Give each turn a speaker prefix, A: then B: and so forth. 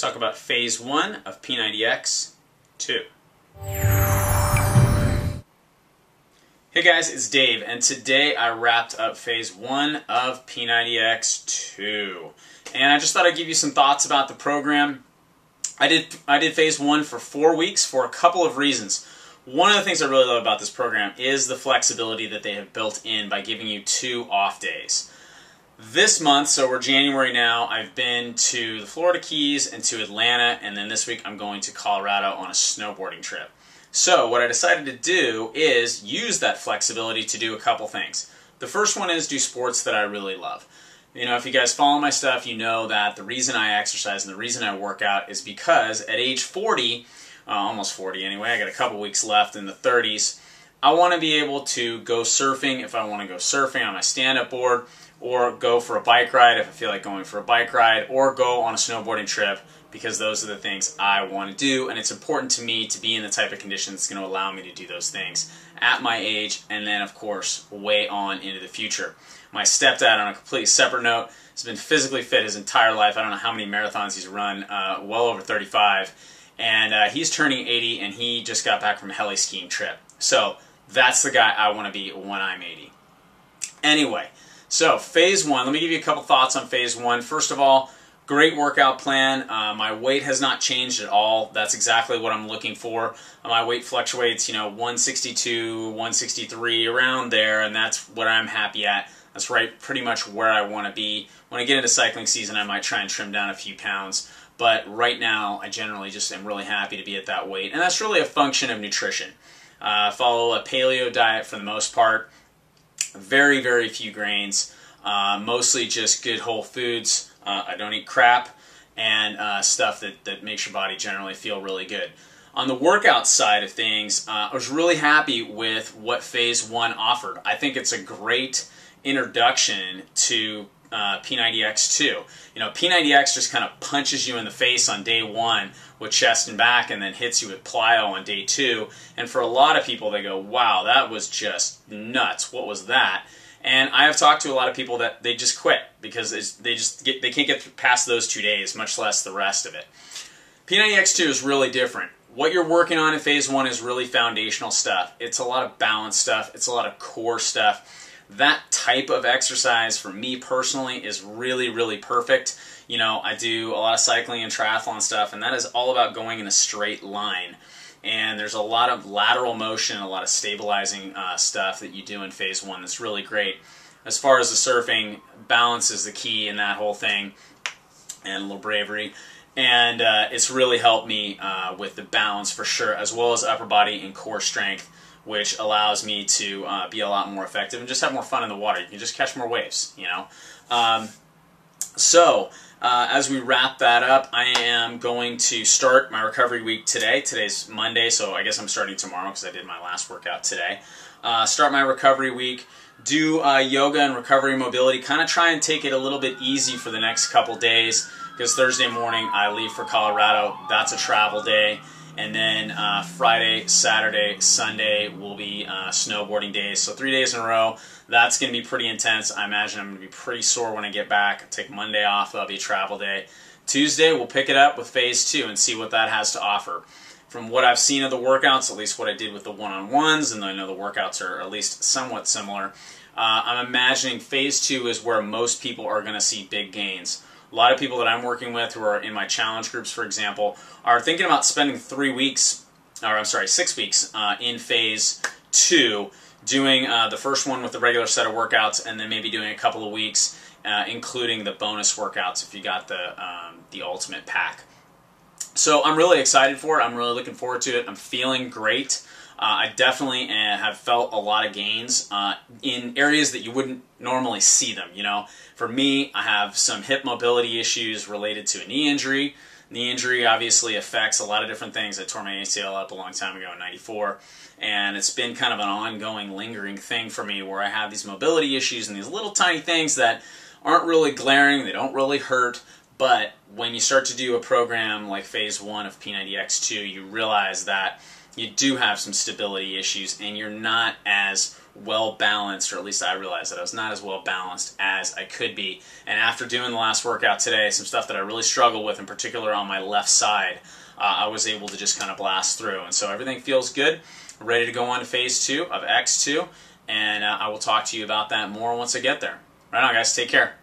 A: talk about Phase 1 of P90X2. Hey guys, it's Dave, and today I wrapped up Phase 1 of P90X2. And I just thought I'd give you some thoughts about the program. I did Phase 1 for 4 weeks for a couple of reasons. One of the things I really love about this program is the flexibility that they have built in by giving you 2 off days. This month, so we're January now, I've been to the Florida Keys and to Atlanta, and then this week I'm going to Colorado on a snowboarding trip. So what I decided to do is use that flexibility to do a couple things. The first one is do sports that I really love. You know, if you guys follow my stuff, you know that the reason I exercise and the reason I work out is because at age 40, almost 40 anyway, I got a couple weeks left in the 30s, I want to be able to go surfing if I want to go surfing on my stand-up board, or go for a bike ride if I feel like going for a bike ride, or go on a snowboarding trip, because those are the things I want to do, and it's important to me to be in the type of condition that's going to allow me to do those things at my age, and then of course way on into the future. My stepdad, on a completely separate note, has been physically fit his entire life. I don't know how many marathons he's run, well over 35, and he's turning 80, and he just got back from a heli skiing trip. So that's the guy I want to be when I'm 80. Anyway, so Phase 1, let me give you a couple thoughts on Phase 1. First of all, great workout plan. My weight has not changed at all. That's exactly what I'm looking for. My weight fluctuates, 162, 163, around there, and that's what I'm happy at. That's right, pretty much where I want to be. When I get into cycling season, I might try and trim down a few pounds, but right now, I generally just am really happy to be at that weight, and that's really a function of nutrition. Follow a paleo diet for the most part. Very, very few grains. Mostly just good whole foods. I don't eat crap, and stuff that makes your body generally feel really good. On the workout side of things, I was really happy with what Phase 1 offered. I think it's a great introduction to P90X2. P90X just kind of punches you in the face on day 1 with chest and back, and then hits you with plyo on day 2. And for a lot of people, they go, wow, that was just nuts. What was that? And I have talked to a lot of people that they just quit because they can't get past those 2 days, much less the rest of it. P90X2 is really different. What you're working on in Phase 1 is really foundational stuff. It's a lot of balance stuff. It's a lot of core stuff. That type of exercise for me personally is really, really perfect. I do a lot of cycling and triathlon stuff, and that is all about going in a straight line. And there's a lot of lateral motion, a lot of stabilizing stuff that you do in Phase 1 that's really great. As far as the surfing, balance is the key in that whole thing, and a little bravery. And it's really helped me with the balance for sure, as well as upper body and core strength, which allows me to be a lot more effective and just have more fun in the water. You can just catch more waves, as we wrap that up, I am going to start my recovery week today. Today's Monday, so I guess I'm starting tomorrow because I did my last workout today. Start my recovery week, do yoga and recovery mobility, kind of try and take it a little bit easy for the next couple days, because Thursday morning I leave for Colorado. That's a travel day. And then Friday, Saturday, Sunday will be snowboarding days. So 3 days in a row. That's going to be pretty intense. I imagine I'm going to be pretty sore when I get back. I'll take Monday off. That'll be a travel day. Tuesday, we'll pick it up with Phase 2 and see what that has to offer. From what I've seen of the workouts, at least what I did with the one-on-ones, and I know the workouts are at least somewhat similar, I'm imagining Phase 2 is where most people are going to see big gains. A lot of people that I'm working with who are in my challenge groups, for example, are thinking about spending 6 weeks in Phase 2, doing the first one with the regular set of workouts, and then maybe doing a couple of weeks, including the bonus workouts if you got the ultimate pack. So I'm really excited for it. I'm really looking forward to it. I'm feeling great. I definitely have felt a lot of gains in areas that you wouldn't normally see them. For me, I have some hip mobility issues related to a knee injury. Knee injury obviously affects a lot of different things. I tore my ACL up a long time ago in '94, and it's been kind of an ongoing, lingering thing for me where I have these mobility issues and these little tiny things that aren't really glaring, they don't really hurt, but when you start to do a program like Phase 1 of P90X2, you realize that you do have some stability issues and you're not as well balanced, or at least I realized that I was not as well balanced as I could be. And after doing the last workout today, some stuff that I really struggle with, in particular on my left side, I was able to just kind of blast through. And so everything feels good. We're ready to go on to phase 2 of X2, and I will talk to you about that more once I get there. Right on, guys. Take care.